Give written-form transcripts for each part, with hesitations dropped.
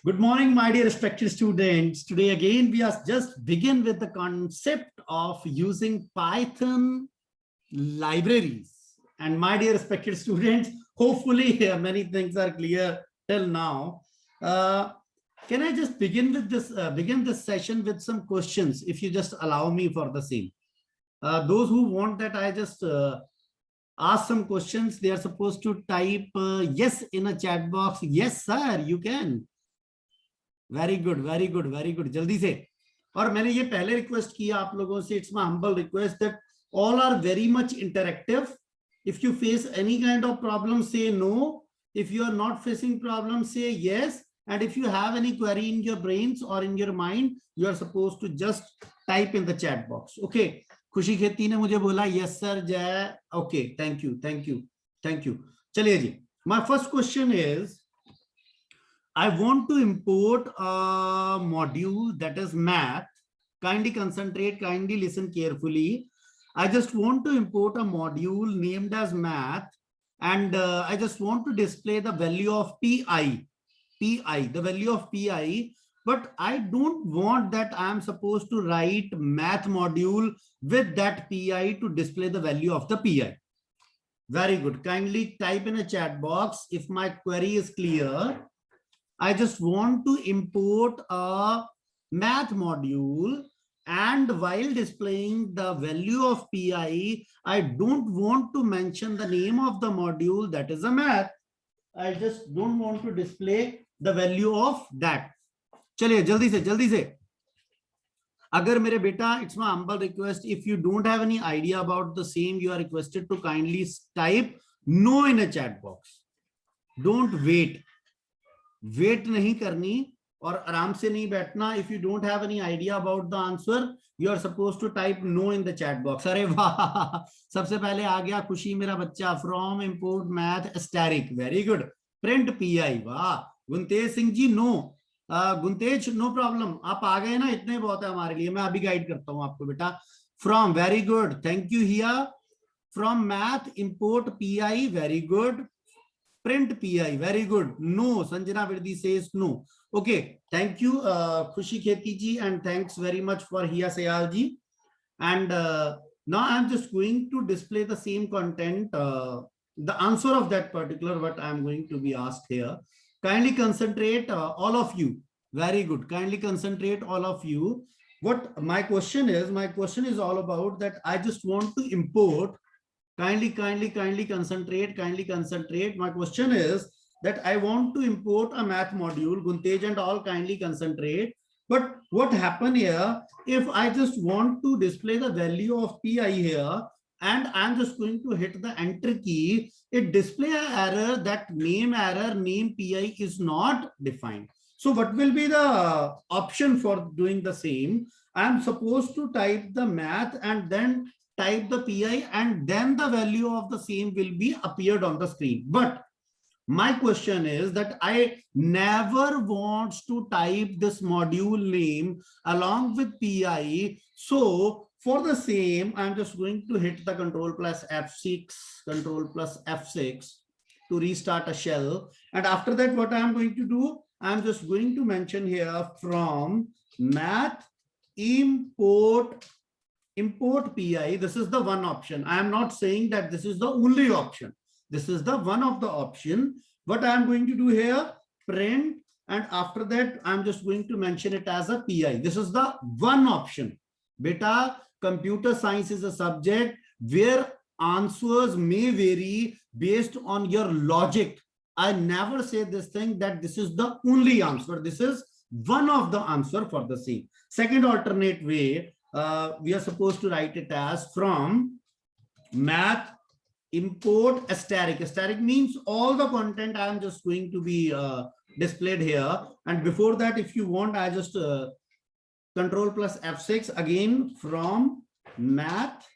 Good morning, my dear respected students. Today again, we are just begin with the concept of using Python libraries. And my dear respected students, hopefully many things are clear till now. Can I just begin with this, begin this session with some questions, if you just allow me for the same. Those who want that I just ask some questions, they are supposed to type yes in a chat box. Yes, sir, you can. Very good very good very good, जल्दी से. और मैंने ये पहले request किया आप लोगों से, it's my humble request that all are very much interactive. If you face any kind of problem से no, if you are not facing problem say yes, and if you have any query in your brains or in your mind, you are supposed to just type in the chat box. Okay, खुशी खेती ने मुझे बोला yes sir जय. Okay, thank you thank you thank you. चलिए जी, my first question is I want to import a module that is math. Kindly concentrate, kindly listen carefully. I just want to import a module named as math, and I just want to display the value of pi, the value of pi, but I don't want that I am supposed to write math module with that pi to display the value of the pi. Very good. Kindly type in a chat box if my query is clear. I just want to import a math module, and while displaying the value of pi, I don't want to mention the name of the module that is a math. I just don't want to display the value of that. चलिए जल्दी से. अगर मेरे बेटा, it's my humble request, if you don't have any idea about the same, you are requested to kindly type no in a chat box. Don't wait. Wait नहीं करनी और आराम से नहीं बैठना. If you don't have any idea about the answer, you are suppose to type no in the chat box. अरे वाह, सबसे पहले आ गया खुशी मेरा बच्चा. From import math asterisk, very good. Print pi, वाह. Guntej Singh ji no. Guntej no problem, आप आ गए ना, इतने बहुत है हमारे लिए. मैं अभी गाइड करता हूं आपको बेटा. From, very good, thank you Hiya. From math import pi, very good. Print pi, very good. No, Sanjana Virdi says no. Okay, thank you Khushi Kheti ji, and thanks very much for Hiya Sayal ji. And now I'm just going to display the same content, the answer of that particular what I'm going to be asked here. Kindly concentrate, all of you. Very good, kindly concentrate all of you. What my question is all about that I just want to import. Kindly concentrate, kindly concentrate. My question is that I want to import a math module. Guntej and all, kindly concentrate. But what happened here, if I just want to display the value of pi here, and I'm just going to hit the enter key, it display an error that name pi is not defined. So what will be the option for doing the same? I'm supposed to type the math and then type the pi, and then the value of the same will be appeared on the screen. But my question is that I never want to type this module name along with pi. So for the same, I'm just going to hit the control plus F6 to restart a shell. And after that, what I'm going to do, I'm just going to mention here from math import pi. This is the one option. I am not saying that this is the only option. This is the one of the option. What I am going to do here, print, and after that I'm just going to mention it as a pi. This is the one option. Beta, computer science is a subject where answers may vary based on your logic. I never say this thing that this is the only answer. This is one of the answer for the same. Second alternate way, we are supposed to write it as from math import asterisk. Asterisk means all the content I am just going to be displayed here. And before that, if you want, I just control plus F6 again from math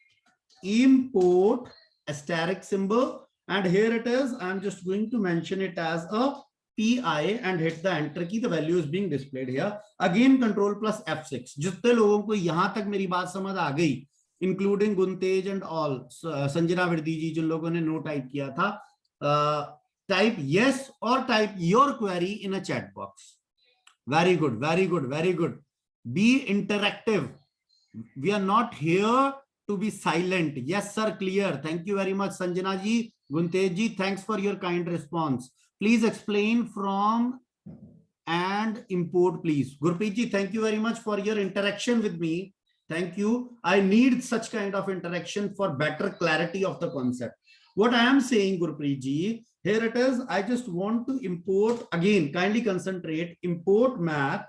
import asterisk symbol. And here it is. I'm just going to mention it as a pi and hit the enter key. The value is being displayed here. Again control plus F6. जितने लोगों को यहाँ तक मेरी बात समझ आ गई, including Guntej and all, Sanjana Virdi ji जिन लोगों ने नो टाइप किया था, type yes or type your query in a chat box. Very good, very good, very good. Be interactive. We are not here to be silent. Yes, sir, clear. Thank you very much, Sanjana ji. Guntej ji, thanks for your kind response. Please explain from and import, please. Gurpreet ji, thank you very much for your interaction with me. Thank you. I need such kind of interaction for better clarity of the concept. What I am saying, Gurpreet ji, here it is. I just want to import, again, kindly concentrate, import math,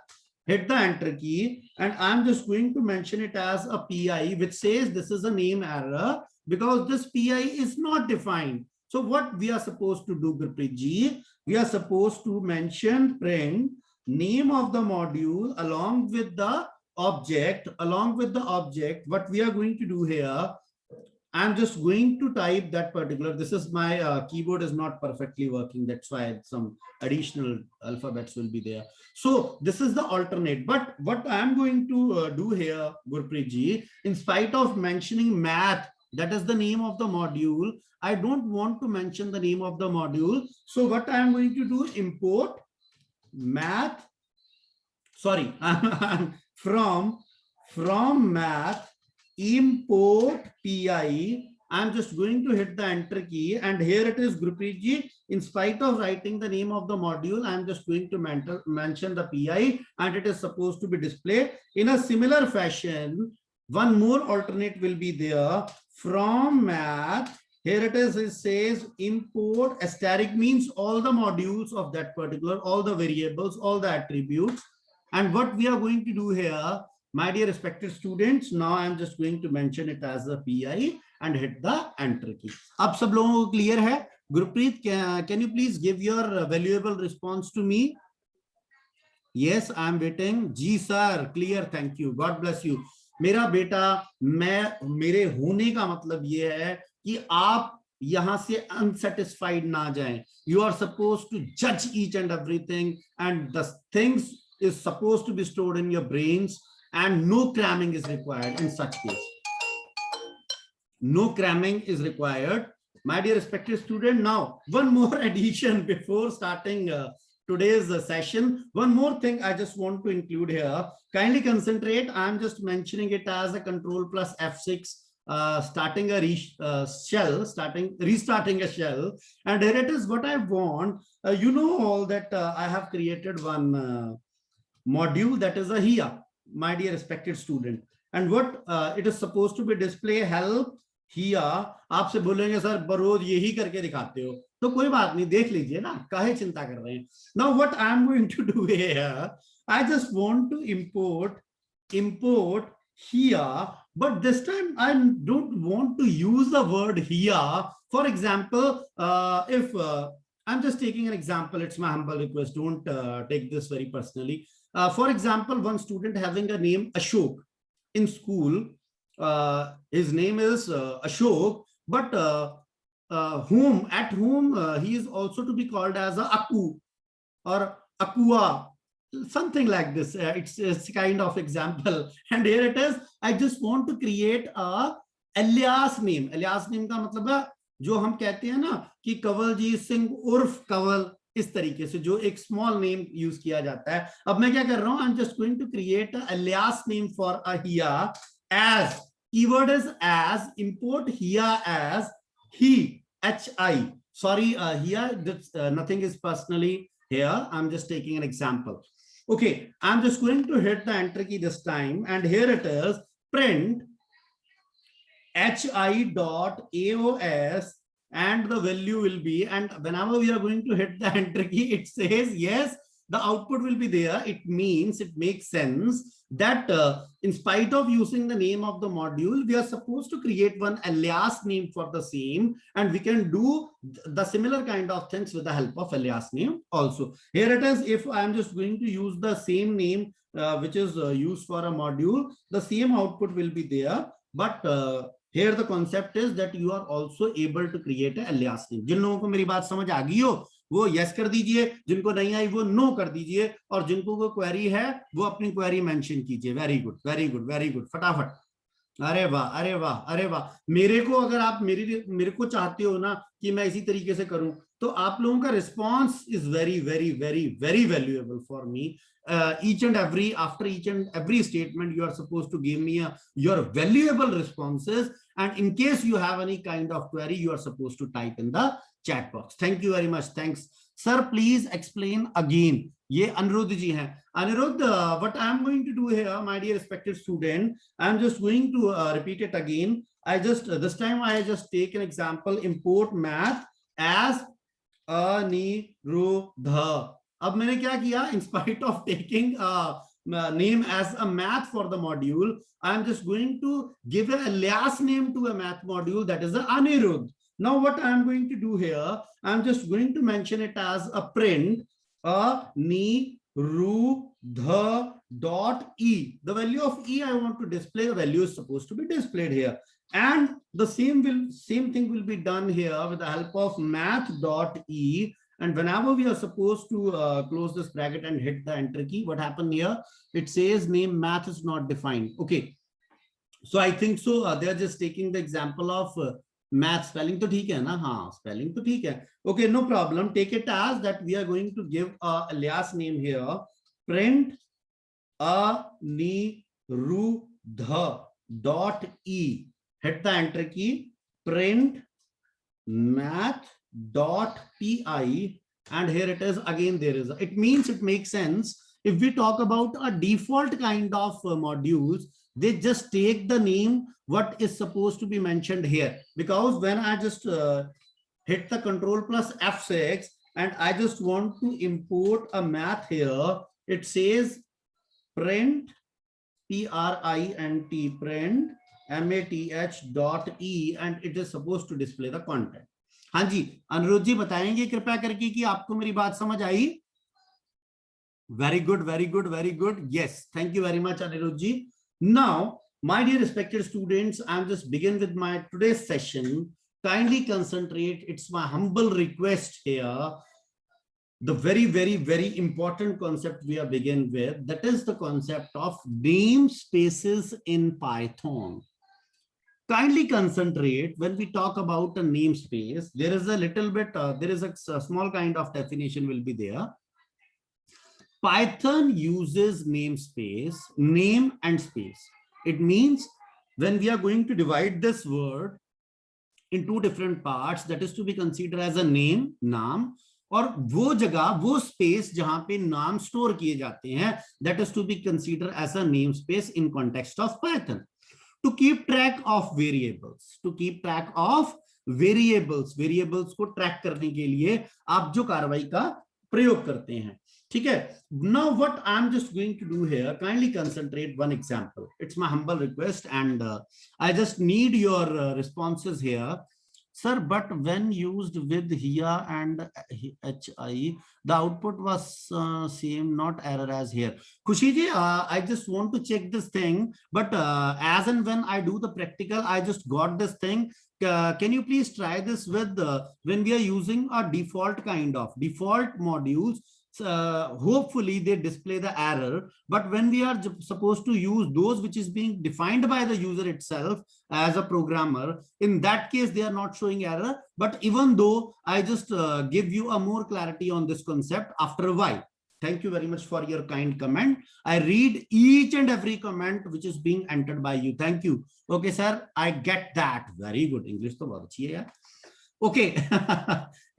hit the enter key, and I'm just going to mention it as a PI, which says this is a name error because this PI is not defined. So what we are supposed to do, Gurpreet ji, we are supposed to mention print name of the module along with the object, what we are going to do here, I'm just going to type that particular, this is my keyboard is not perfectly working, that's why some additional alphabets will be there. So this is the alternate, but what I'm going to do here, Gurpreet ji, in spite of mentioning math, that is the name of the module, I don't want to mention the name of the module. So what I'm going to do, import math, sorry, from math, import PI. I'm just going to hit the enter key, and here it is, Gurpreet ji. In spite of writing the name of the module, I'm just going to mention the PI, and it is supposed to be displayed in a similar fashion. One more alternate will be there, from math. Here it is, it says import asterisk, means all the modules of that particular, all the variables, all the attributes. And what we are going to do here, my dear respected students, now I'm just going to mention it as a PI and hit the enter key. Ab sab logon ko clear hai? Gurpreet, can you please give your valuable response to me? Yes, I'm waiting. Ji sir, clear, thank you. God bless you. मेरा बेटा, मेरे होने का मतलब ये है कि आप यहां से अनसेटिस्फाइड ना जाएं. You are supposed to judge each and everything, and the things is supposed to be stored in your brains, and no cramming is required in such case. No cramming is required. My dear respected student, now one more addition before starting today's session. One more thing I just want to include here. Kindly concentrate. I'm just mentioning it as a control plus F6, starting a restarting a shell. And here it is what I want. You know all that I have created one module that is a HIA, my dear respected student. And what it is supposed to be display help HIA. आपसे बोलेंगे sir बरोज यही करके दिखाते हो, तो कोई बात नहीं, देख लीजिए ना, काहे चिंता कर रहे हैं. Now what I am going to do here, I just want to import here, but this time I don't want to use the word here. For example, if I'm just taking an example, it's my humble request, don't take this very personally. For example, one student having a name Ashok in school, his name is Ashok, but at home he is also to be called as a Aku or Akua, something like this. It's kind of example. And here it is, I just want to create a alias name. Alias name का मतलब है जो हम कहते हैं ना कि कंवलजीत सिंह उर्फ कंवल, इस तरीके से जो एक स्मॉल नेम यूज किया जाता है. अब मैं क्या कर रहा हूं, I am just going to create a alias name for a HIA. As keyword is as, import HIA as he, HI. Sorry, here nothing is personally here. I'm just taking an example. Okay, I'm just going to hit the enter key this time, and here it is, print hi.aos, and the value will be, and whenever we are going to hit the enter key, it says yes, the output will be there. It means, it makes sense that in spite of using the name of the module, we are supposed to create one alias name for the same, and we can do the similar kind of things with the help of alias name also. Here it is, if I am just going to use the same name which is used for a module, the same output will be there, but here the concept is that you are also able to create a alias name. जिन लोगों को मेरी बात समझ आ गई हो वो yes कर दीजिए, जिनको नहीं आई वो नो कर दीजिए, और जिनको कोई क्वेरी है वो अपनी क्वेरी मेंशन कीजिए. Very good, very good, very good, फटाफट. अरे वाह, अरे वाह, अरे वाह। मेरे को अगर आप मेरे को चाहते हो ना कि मैं इसी तरीके से करूं, तो आप लोगों का response is very very very very valuable for me. Each and every, after each and every statement, you are supposed to give me your valuable responses, and in case you have any kind of query, you are supposed to type in the chat box. Thank you very much. Thanks sir, please explain again. ये अनिरुद्ध जी हैं। Anirudh, what I am going to do here, my dear respected student, I am just going to repeat it again. I just this time I just take an example, import math as Anirudh. अब मैंने क्या किया, in spite of taking name as a math for the module, I am just going to give an alias name to a math module, that is the Anirudh. Now what I am going to do here, I am just going to mention it as a print Anirudh dot e. The value of e I want to display, the value is supposed to be displayed here, and the same thing will be done here with the help of math dot e. And whenever we are supposed to close this bracket and hit the enter key, what happened here, it says name math is not defined. Okay, so I think so they are just taking the example of math. Spelling to theek hai na? हाँ, spelling to theek hai. Okay, no problem. Take it as that we are going to give a alias name here, print Anirudh dot e. Hit the enter key, print math dot pi, and here it is again. There is it means it makes sense. If we talk about a default kind of modules, they just take the name what is supposed to be mentioned here, because when I just hit the control plus F6 and I just want to import a math here, it says print print print math dot e, and it is supposed to display the content. हाँ जी, अनुरोध जी बताएंगे कृपया करके कि आपको मेरी बात समझ आई? Very good, very good, very good, yes, thank you very much Anirudh ji. Now, my dear respected students, I am just begin with my today's session. Kindly concentrate. It's my humble request here. The very, very, very important concept we are begin with, that is the concept of namespaces in Python. Kindly concentrate. When we talk about a namespace, there is a little bit, there is a small kind of definition will be there. Python uses namespace, name and space. It means when we are going to divide this word in two different parts, that is to be considered as a name, नाम, और वो जगह, वो space जहां पे नाम store किए जाते हैं, that is to be considered as a namespace in context of Python. To keep track of variables, to keep track of variables, variables को track करने के लिए आप जो कार्रवाई का प्रयोग करते हैं, ठीक है? Now what I'm just going to do here, kindly concentrate one example. It's my humble request, and I just need your responses here. Sir, but when used with here and hi, the output was same, not error as here. Khushi ji, I just want to check this thing, but as and when I do the practical, I just got this thing. Can you please try this with when we are using a default kind of default modules? Hopefully they display the error, but when we are supposed to use those which is being defined by the user itself as a programmer, in that case they are not showing error. But even though I just give you a more clarity on this concept after a while. Thank you very much for your kind comment. I read each and every comment which is being entered by you. Thank you. Okay sir, I get that. Very good. English to bahut achhi hai yaar. Okay.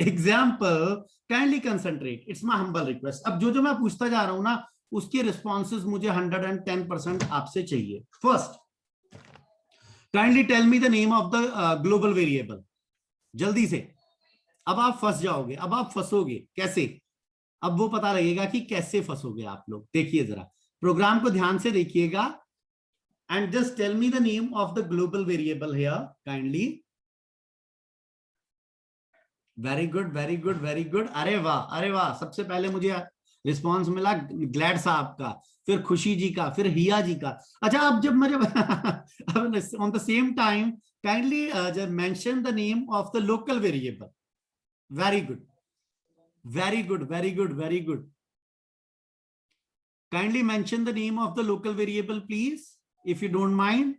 Example, kindly concentrate. It's my humble request. अब जो मैं पूछता जा रहा हूं ना, उसके responses मुझे 110% आपसे चाहिए. First, kindly tell me the name of the global variable. जल्दी से. अब आप फंस जाओगे. अब आप फंसोगे. कैसे? अब वो पता लगेगा कि कैसे फंसोगे आप लोग. देखिए जरा. प्रोग्राम को ध्यान से देखिएगा. And just tell me the name of the global variable here, kindly. Very good, very good, very good. अरे वाह, अरे वाह. सबसे पहले मुझे रिस्पांस मिला ग्लैड साहब का, फिर खुशी जी का, फिर हिया जी का. अच्छा, अब जब मुझे on the same time kindly जब mention the name of the local variable. Very good, very good, very good, very good. Kindly mention the name of the local variable please, if you don't mind.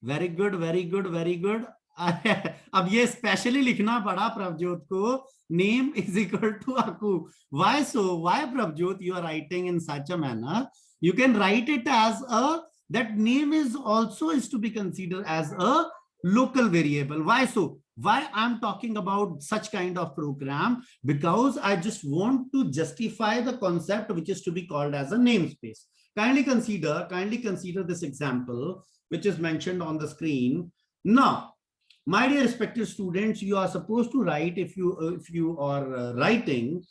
Very good, very good, very good. अब ये specially लिखना पड़ा प्रभजोत को, name is equal to aku. Why so? Why Prabjot you are writing in such a manner? You can write it as a, that name is also is to be considered as a local variable. Why so? Why I'm talking about such kind of program? Because I just want to justify the concept which is to be called as a namespace. Kindly consider this example which is mentioned on the screen. Now, my dear respected students, you are supposed to write, if you are writing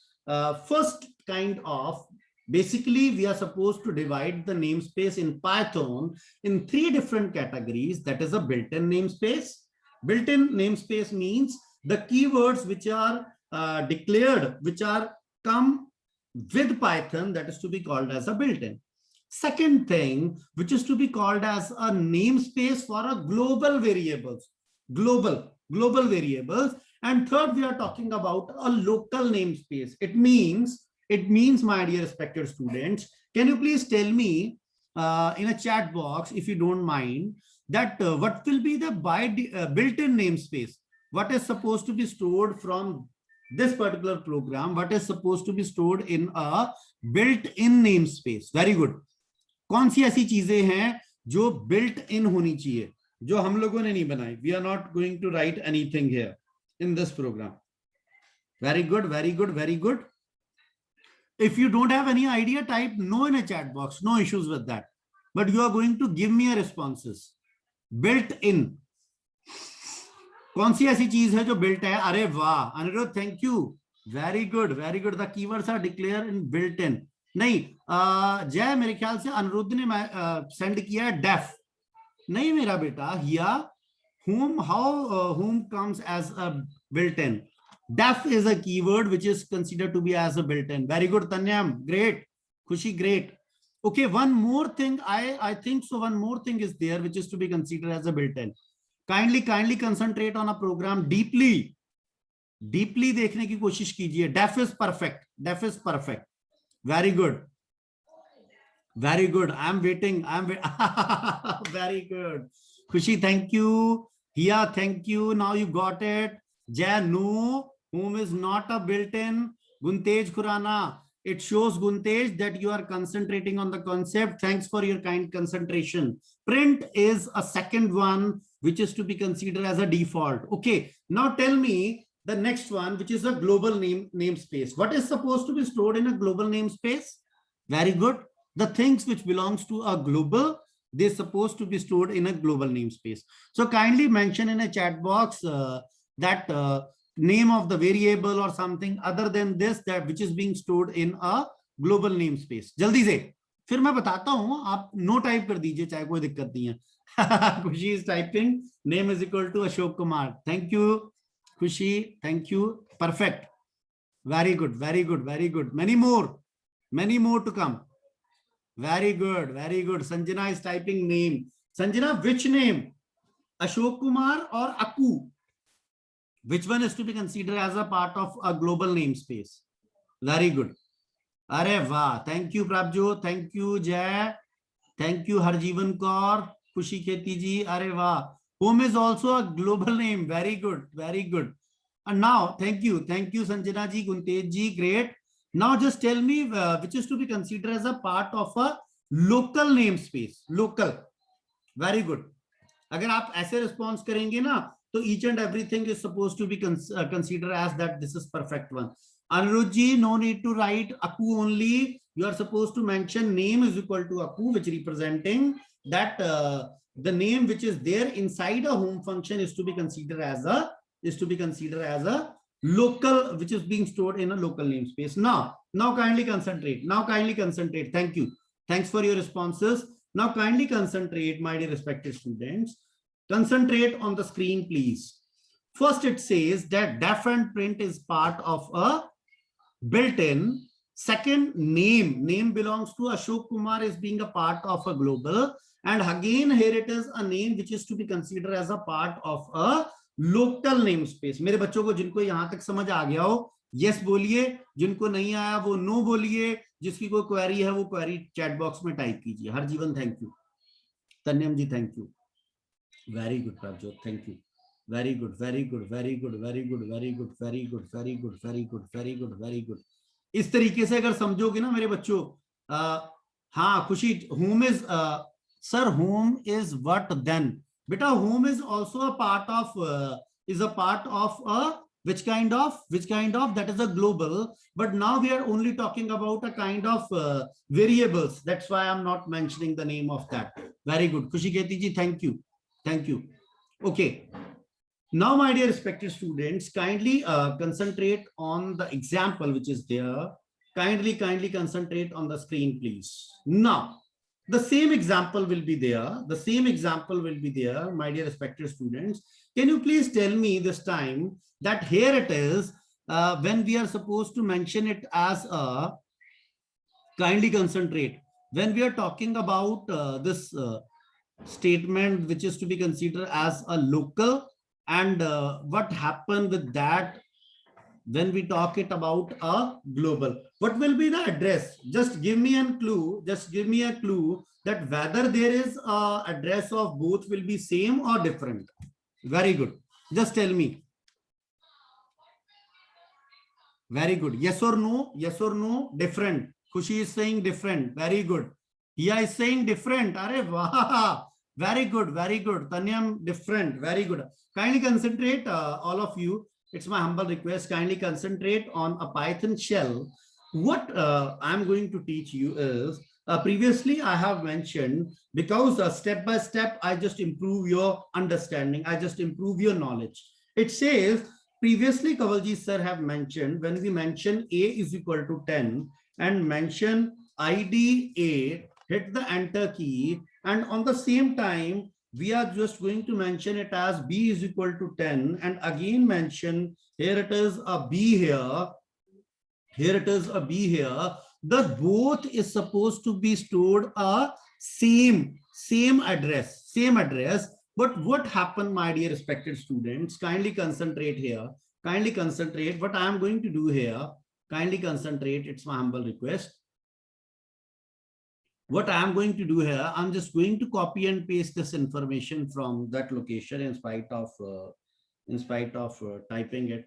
first kind of, basically we are supposed to divide the namespace in Python in 3 different categories. That is a built-in namespace. Built-in namespace means the keywords which are declared, which are come with Python, that is to be called as a built-in. Second thing, which is to be called as a namespace for a global variables, global variables. And third, we are talking about a local namespace. It means, my dear respected students, can you please tell me in a chat box, if you don't mind, that what will be the built-in namespace? What is supposed to be stored from this particular program? What is supposed to be stored in a built-in namespace? Very good. कौन सी ऐसी चीजें हैं जो built in होनी चाहिए, जो हम लोगों ने नहीं बनाई? We are not going to write anything here in this program. Very good, very good, very good. If you don't have any idea, type no in a chat box. No issues with that. But you are going to give me a responses. Built in. कौन सी ऐसी चीज है जो built है? अरे वाह Anirudh, thank you. Very good, very good. The keywords are declared in built in. नहीं, जय मेरे ख्याल से अनिरुद्ध ने सेंड किया है डेफ. नहीं मेरा बेटा, हिया whom, how, whom comes as a built-in. Def is a keyword which is considered to be as a built-in. Very good, Tanyam. Great. Khushi, great. Okay, one more thing. I think so. One more thing is there which is to be considered as a built-in. Kindly concentrate on a program deeply. Deeply देखने की कोशिश कीजिए. Def is perfect. Def is perfect. Very good. Very good. I'm waiting. Very good. Khushi, thank you. Hiya, thank you. Now you got it. Jay, no. Whom is not a built-in. Guntej Khurana. It shows, Guntej, that you are concentrating on the concept. Thanks for your kind concentration. Print is a second one, which is to be considered as a default. Okay. Now tell me the next one, which is a global namespace. What is supposed to be stored in a global namespace? Very good. The things which belongs to a global, they're supposed to be stored in a global namespace. So kindly mention in a chat box that name of the variable or something other than this, that which is being stored in a global namespace. जल्दी से, फिर मैं बताता हूं, आप no type कर दीजिए, चाहे कोई दिक्कत नहीं है. खुशी is typing, name is equal to Ashok Kumar. Thank you, Khushi. Thank you. Perfect. Very good, very good, very good. Many more to come. Very good, very good. Sanjana is typing name. Sanjana, which name? Ashok Kumar or Aku? Which one is to be considered as a part of a global namespace? Very good. Arey वाह. Thank you Prabjot. Thank you Jay. Thank you Harjeevan Kaur. Khushi Kheti ji. Arey वाह. Home is also a global name. Very good. Very good. And now, thank you Sanjana ji, Guntej ji. Great. Now just tell me which is to be considered as a part of a local namespace. Local. Very good. अगर आप ऐसे response करेंगे ना, तो each and everything is supposed to be considered as that this is perfect one. Anirudh ji, no need to write Aku only. You are supposed to mention name is equal to Aku, which representing that the name which is there inside a home function is to be considered as a local, which is being stored in a local namespace. Now kindly concentrate. Thank you. Thanks for your responses. Now kindly concentrate, my dear respected students. Concentrate on the screen, please. First, it says that def and print is part of a built-in. Second, name belongs to Ashok Kumar is being a part of a global. And again, here it is a name which is to be considered as a part of a local name space. मेरे बच्चों को जिनको यहां तक समझ आ गया हो, yes बोलिए. जिनको नहीं आया वो नो बोलिए. जिसकी कोई क्वेरी है वो क्वेरी चैट बॉक्स में टाइप कीजिए. Harjeevan thank you. Tanyam ji thank you. Very good, Prabjot. Thank you. Very good, very good, very good, very good, very good, very good, very good, very good, very good, very good. इस तरीके से अगर समझोगे ना मेरे बच्चों, हाँ खुशी, whom is sir, whom is what then? बेटा whom is also a part of is a part of a which kind of that is a global, but now we are only talking about a kind of variables. That's why I'm not mentioning the name of that. Very good, Khushi Keti ji, thank you. Thank you. Okay. Now, my dear respected students, kindly concentrate on the example which is there. Kindly concentrate on the screen, please. Now, the same example will be there. The same example will be there, my dear respected students. Can you please tell me this time that here it is, when we are supposed to mention it as a, kindly concentrate, when we are talking about this statement which is to be considered as a local, and what happened with that when we talk it about a global, what will be the address? Just give me a clue, that whether there is a address of both will be same or different. Very good, just tell me. Very good, yes or no, different. Khushi is saying different. Very good. Hiya is saying different. Arey wow. Very good, Tanyam, different. Very good. Kindly concentrate, all of you. It's my humble request. Kindly concentrate on a Python shell. What I'm going to teach you is, previously I have mentioned, because step by step, I just improve your understanding. I just improve your knowledge. It says, previously Kawalji sir have mentioned, when we mention A is equal to 10 and mention ID A, hit the enter key, and on the same time we are just going to mention it as B is equal to 10, and again mention, here it is a B here, here it is a B here. The both is supposed to be stored a same address. But what happened, my dear respected students? Kindly concentrate here. Kindly concentrate. What I am going to do here, kindly concentrate. It's my humble request. What I am going to do here, I'm just going to copy and paste this information from that location in spite of typing it.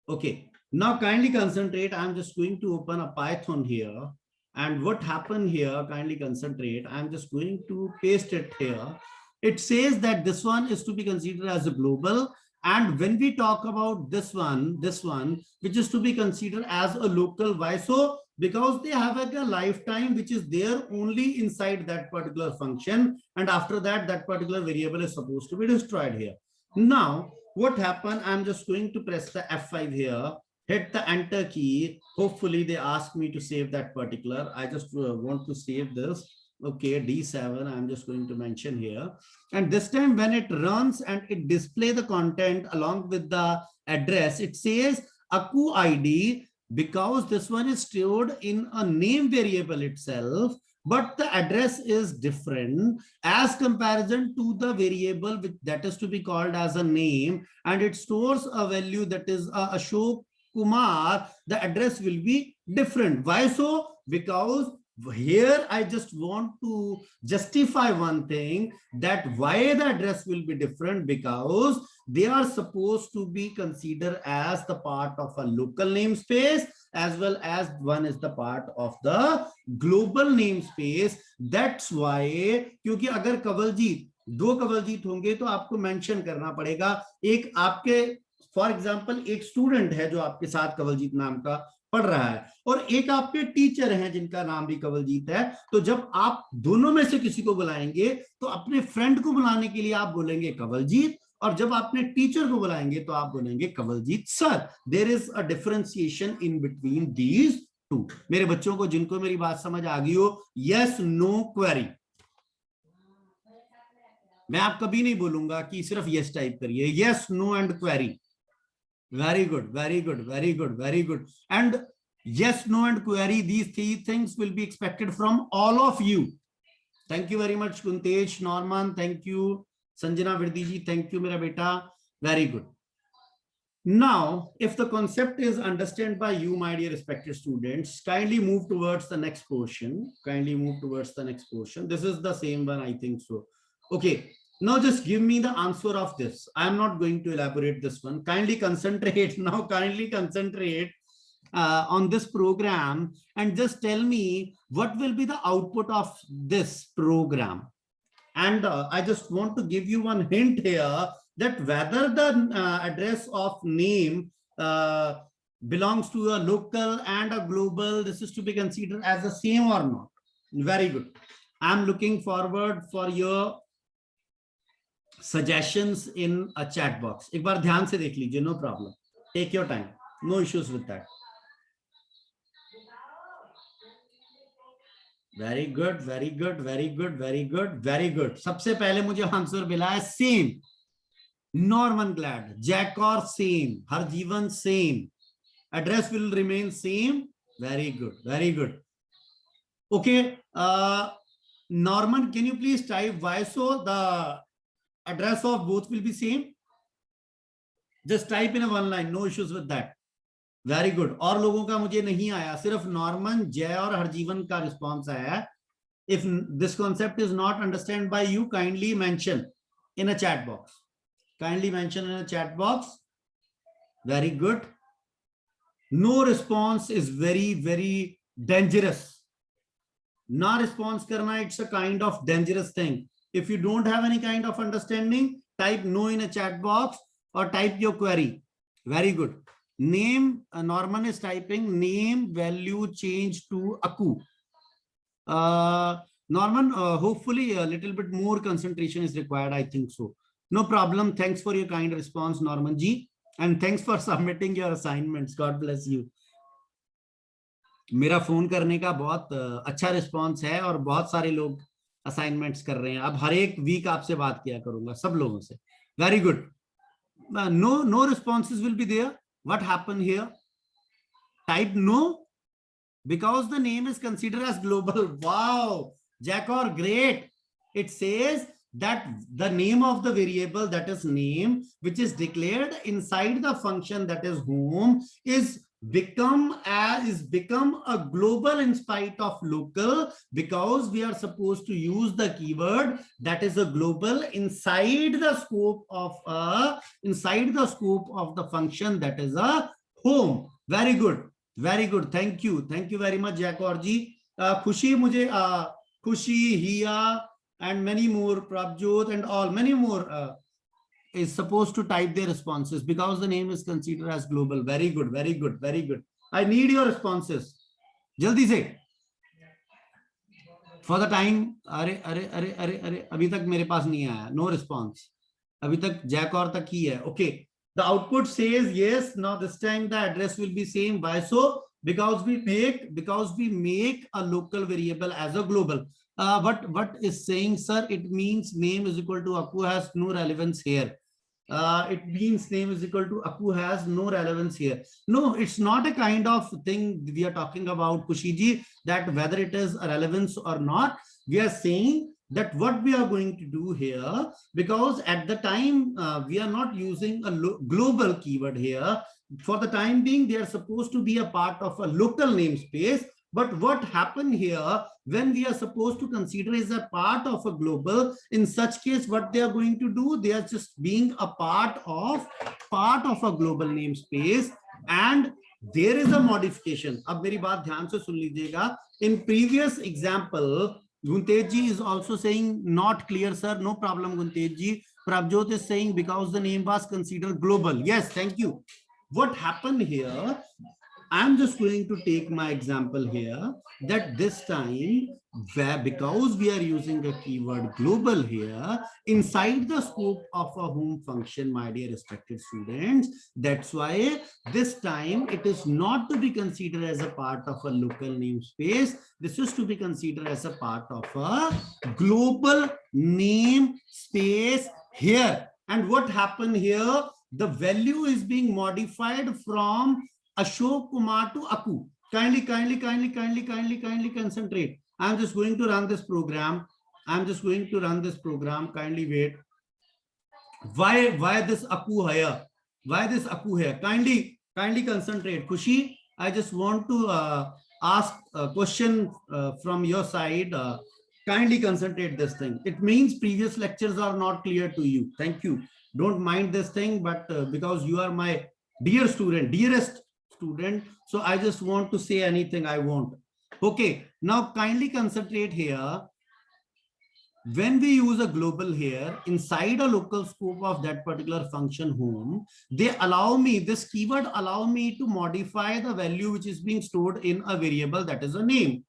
Okay, now kindly concentrate. I'm just going to open a Python here, and what happened here, kindly concentrate. I'm just going to paste it here. It says that this one is to be considered as a global, and when we talk about this one which is to be considered as a local. Why so? Because they have a lifetime which is there only inside that particular function, and after that, that particular variable is supposed to be destroyed here. Now what happened, I'm just going to press the F5 here, hit the enter key. Hopefully they ask me to save that particular. I just want to save this. Okay, D7, I'm just going to mention here. And this time when it runs and it display the content along with the address, it says Aku ID, because this one is stored in a name variable itself, but the address is different as comparison to the variable that is to be called as a name, and it stores a value that is Ashok Kumar. The address will be different. Why so? Because here I just want to justify one thing, that why the address will be different, because they are supposed to be considered as the part of a local namespace, as well as one is the part of the global namespace. That's why, क्योंकि अगर कवलजीत, दो कवलजीत होंगे तो आपको mention करना पड़ेगा. एक आपके फॉर एग्जांपल एक स्टूडेंट है जो आपके साथ कवलजीत नाम का पढ़ रहा है, और एक आपके टीचर हैं जिनका नाम भी कवलजीत है. तो जब आप दोनों में से किसी को बुलाएंगे तो अपने फ्रेंड को बुलाने के लिए आप बोलेंगे कवलजीत, और जब आपने टीचर को बुलाएंगे तो आप बोलेंगे Kawaljeet sir. There is a differentiation in between these two. मेरे बच्चों को जिनको मेरी बात समझ आ गई हो, यस नो क्वेरी. मैं आप कभी नहीं बोलूंगा कि सिर्फ यस टाइप करिए. Yes no and query. Very good, very good, very good, very good. And yes, no, and query, these three things will be expected from all of you. Thank you very much, Kuntesh, Norman. Thank you, Sanjana Virdiji. Thank you, mera beta. Very good. Now, if the concept is understood by you, my dear respected students, kindly move towards the next portion. Kindly move towards the next portion. This is the same one, I think so. Okay. Now just give me the answer of this. I am not going to elaborate this one. Kindly concentrate now. Kindly concentrate on this program and just tell me what will be the output of this program. And I just want to give you one hint here that whether the address of name belongs to a local and a global, this is to be considered as the same or not. Very good. I'm looking forward for your suggestions in a chat box. एक बार ध्यान से देख लीजिए, no problem. Take your time. No issues with that. Very good, very good, very good, very good, very good. सबसे पहले मुझे answer मिला है same. Norman Glad, Jack or same, Harjeevan same. Address will remain same. Very good, very good. Okay, Norman, can you please type why so the address of both will be same? Just type in a one line, no issues with that. Very good. और लोगों का मुझे नहीं आया, सिर्फ Norman, जय और हरजीवन का रिस्पॉन्स आया है. If this concept is not understood by you, kindly mention in a chat box. Kindly mention in a chat box. Very good. No response is very, very dangerous. Na response karna, it's a kind of dangerous thing. If you don't have any kind of understanding, type no in a chat box or type your query. Very good. Name, Norman is typing name value change to Aku. Norman, hopefully a little bit more concentration is required. I think so. No problem. Thanks for your kind response, Norman ji. And thanks for submitting your assignments. God bless you. मेरा phone करने का बहुत अच्छा response है और बहुत सारे लोग असाइनमेंट्स कर रहे हैं. अब हर एक वीक आपसे बात किया करूंगा सब लोगों से. Very good. No responses will be there. What happened here? Type no because the name is considered as global. Wow, Jackor, great. It says that the name of the variable, that is name, which is declared inside the function that is home, is become a global in spite of local, because we are supposed to use the keyword that is a global inside the scope of the function that is a home. Very good, very good. Thank you very much, Jackor ji. Khushi mujhe Khushi, Hiya and many more, Prabjot and all many more is supposed to type their responses because the name is considered as global. Very good, very good, very good. I need your responses. Jaldi se. For the time, अरे अभी तक मेरे पास नहीं आया. No response. अभी तक Jackor तक ही है. Okay. The output says yes. Now this time the address will be same. Why so? Because we make a local variable as a global. What is saying, sir? It means name is equal to Aku has no relevance here. It means name is equal to Aku has no relevance here. No, it's not a kind of thing we are talking about, Kushiji, that whether it is a relevance or not. We are saying that what we are going to do here, because at the time we are not using a global keyword here. For the time being, they are supposed to be a part of a local namespace. But what happened here, when we are supposed to consider as a part of a global, in such case, what they are going to do, they are just being a part of a global namespace, and there is a modification. Ab meri baat dhyan se sun lijiyega. In previous example, Guntej ji is also saying not clear, sir. No problem, Guntej ji. Prabjot is saying because the name was considered global. Yes, thank you. What happened here? I'm just going to take my example here that this time, because we are using a keyword global here inside the scope of a home function, my dear respected students, that's why this time it is not to be considered as a part of a local namespace. This is to be considered as a part of a global namespace here. And what happened here? The value is being modified from Ashok Kumar to Aku. Kindly concentrate. I'm just going to run this program. Kindly wait. Why this Aku here? Why this Aku here? Kindly concentrate. Khushi, I just want to ask a question from your side. Kindly concentrate this thing. It means previous lectures are not clear to you. Thank you. Don't mind this thing, but because you are my dear student, dearest student, so I just want to say anything I want. Okay, now kindly concentrate here. When we use a global here inside a local scope of that particular function home, they allow me, this keyword allow me to modify the value which is being stored in a variable, that is a name.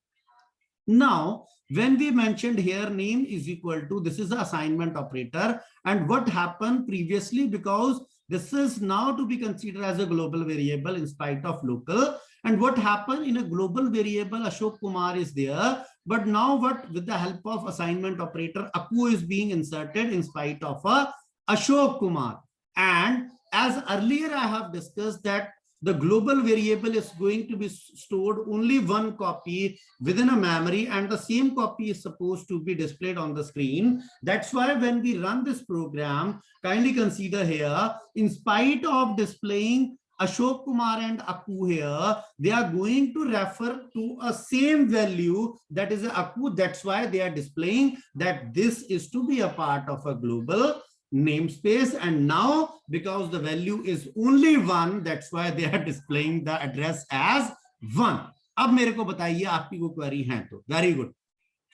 Now, when we mentioned here name is equal to, this is the assignment operator, and what happened previously, because this is now to be considered as a global variable in spite of local, and what happened in a global variable, Ashok Kumar is there, but now what, with the help of assignment operator, Aku is being inserted in spite of a Ashok Kumar. And as earlier I have discussed that the global variable is going to be stored only one copy within a memory, and the same copy is supposed to be displayed on the screen. That's why when we run this program, kindly consider here, in spite of displaying Ashok Kumar and Aku here, they are going to refer to a same value, that is a Aku. That's why they are displaying that this is to be a part of a global namespace. And now because the value is only one, that's why they are displaying the address as 1. अब मेरे को बताइए आपकी को query है तो very good,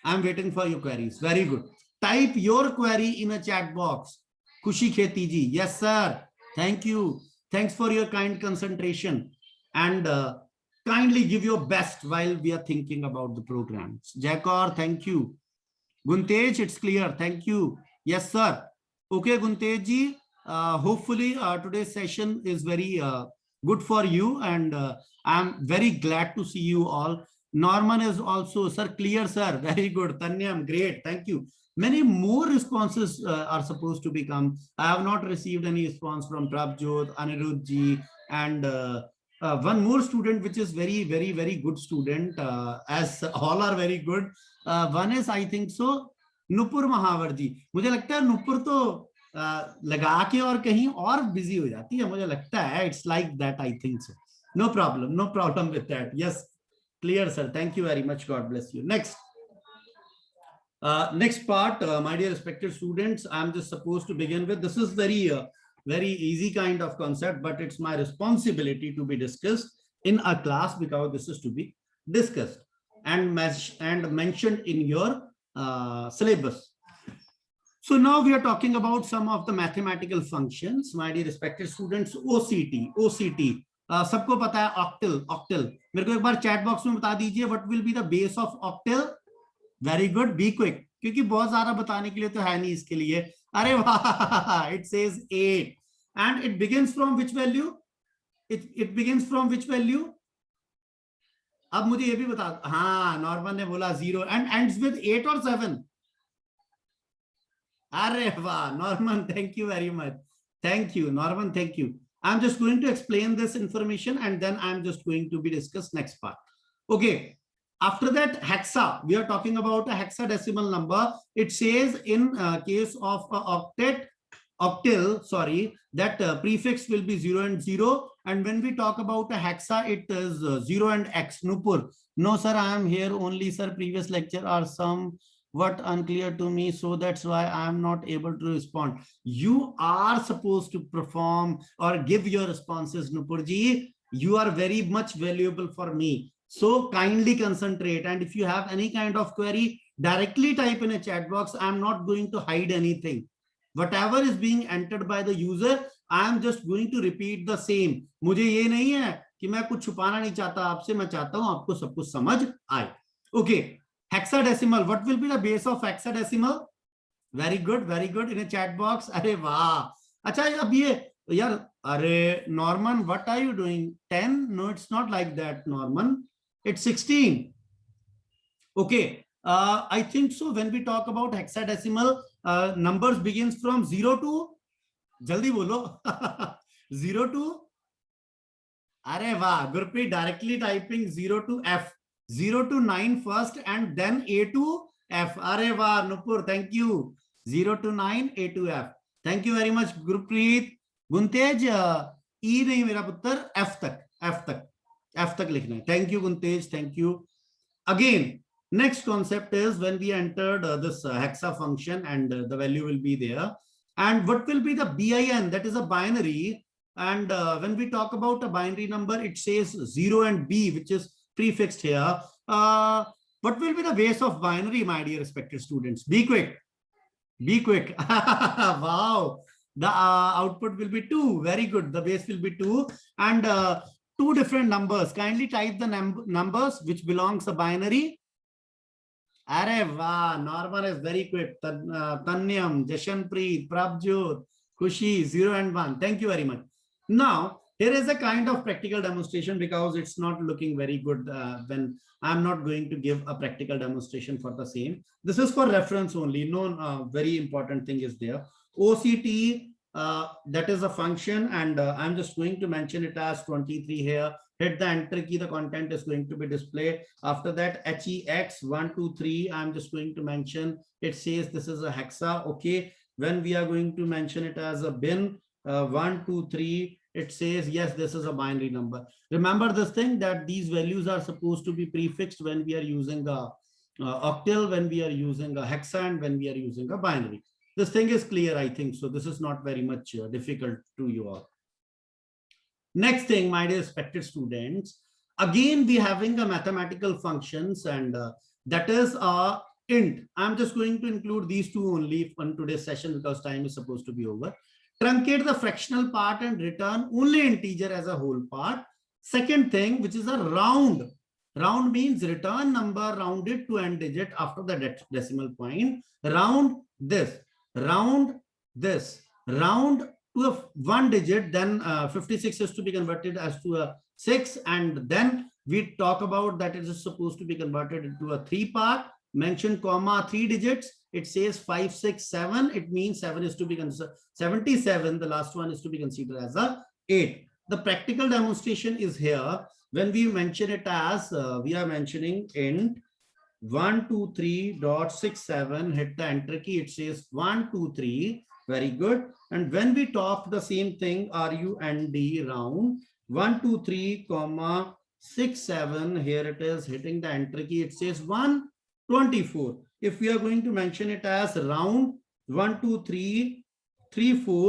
I am waiting for your queries. Very good, type your query in a chat box. Khushi Kheti ji, yes sir, thank you, thanks for your kind concentration, and kindly give your best while we are thinking about the programs. Jackor, thank you. Guntej, it's clear, thank you. Yes sir. Okay, Guntej ji, hopefully today's session is very good for you, and I'm very glad to see you all. Norman is also, sir, clear sir, very good. Tanyam, great, thank you. Many more responses are supposed to become. I have not received any response from Prabjot, Anirudh ji, and one more student, which is very, very, very good student, as all are very good. One is, I think so, Nupur Mahawar ji. मुझे लगता है नुपुर तो लगा के और कहीं और busy हो जाती है, मुझे लगता है. It's like that, I think so. No problem with that. Yes, clear sir, thank you very much, God bless you. Next part, my dear respected students, I'm just supposed to begin with. This is very easy kind of concept, but it's my responsibility to be discussed in a class because this is to be discussed and mentioned in your syllabus. So now we are talking about some of the mathematical functions, my dear respected students. OCT, सबको पता है. octal. मेरे को एक बार chat box में बता दीजिए, what will be the base of octal? Very good, be quick, क्योंकि बहुत ज्यादा बताने के लिए तो है नहीं इसके लिए. अरे वाह, it says 8 and it begins from which value? It begins from which value? अब मुझे ये भी बता. हाँ, नॉर्मन ने बोला 0 एंड एंड्स विद 8 और 7. अरे वाह Norman, thank you very much. Thank you Norman, thank you. I am just going to explain this information and then I am just going to be discuss next part. Okay. After that, hexa, we are talking about a hexadecimal number. It says in case of octal, sorry, that prefix will be 0 and 0. And when we talk about a hexa, it is 0 and x. Nupur, no sir, I am here only sir. Previous lecture are somewhat unclear to me, so that's why I am not able to respond. You are supposed to perform or give your responses, Nupur ji. You are very much valuable for me. So kindly concentrate, and if you have any kind of query, directly type in a chat box. I am not going to hide anything. Whatever is being entered by the user, I am just going to repeat the same. मुझे ये नहीं है कि मैं कुछ छुपाना नहीं चाहता आपसे, मैं चाहता हूं आपको सब कुछ समझ आए. Okay, hexadecimal. What will be the base of hexadecimal? Very good in a chat box. अरे वाह. अच्छा, अब ये यार, अरे Norman, what are you doing? 10? No, it's not like that, Norman. It's 16. Okay, I think so. When we talk about hexadecimal, numbers begins from 0 to, jaldi bolo, 0 to, अरे वाह Gurpreet, directly typing 0 to F, 0 to 9 first and then A to F. अरे वाह Nupur, thank you. 0 to 9, A to F. Thank you very much Gurpreet. गुंतेज, E नहीं मेरा पुत्र, F तक लिखना है. Thank you Guntej, thank you. Again Next concept is when we entered this hexa function and the value will be there. And what will be the BIN? That is a binary. And when we talk about a binary number, it says 0 and B, which is prefixed here. What will be the base of binary, my dear respected students? Be quick. Be quick. Wow. The output will be 2. Very good. The base will be 2. And two different numbers. Kindly type the numbers which belongs a binary. Arey wow, Norman is very quick. Tanyam, Jashanpreet, Prabjot, Kushi, 0 and 1. Thank you very much. Now, here is a kind of practical demonstration because it's not looking very good when I'm not going to give a practical demonstration for the same. This is for reference only. No very important thing is there. OCT, that is a function, and I'm just going to mention it as 23 here. Hit the enter key, the content is going to be displayed. After that, HEX 1, 2, 3, I'm just going to mention, it says this is a hexa. Okay. When we are going to mention it as a bin, 1, 2, 3, it says, yes, this is a binary number. Remember this thing that these values are supposed to be prefixed when we are using a octal, when we are using a hexa, and when we are using a binary. This thing is clear, I think. So this is not very much difficult to you all. Next thing, my dear respected students, again, we having a mathematical functions, and that is a int. I'm just going to include these two only on today's session because time is supposed to be over. Truncate the fractional part and return only integer as a whole part. Second thing, which is a round. Round means return number rounded to n digit after the decimal point. Round this, round this, round to a 1 digit, then 56 is to be converted as to a 6, and then we talk about that it is supposed to be converted into a 3 part, mention comma 3 digits. It says 5, 6, 7. It means 7 is to be considered 77. The last one is to be considered as a 8. The practical demonstration is here. When we mention it as, we are mentioning int 123.67, hit the enter key. It says 123. Very good. And when we talk the same thing, RUND round 123, 67. Here it is, hitting the enter key. It says 124. If we are going to mention it as round 12334.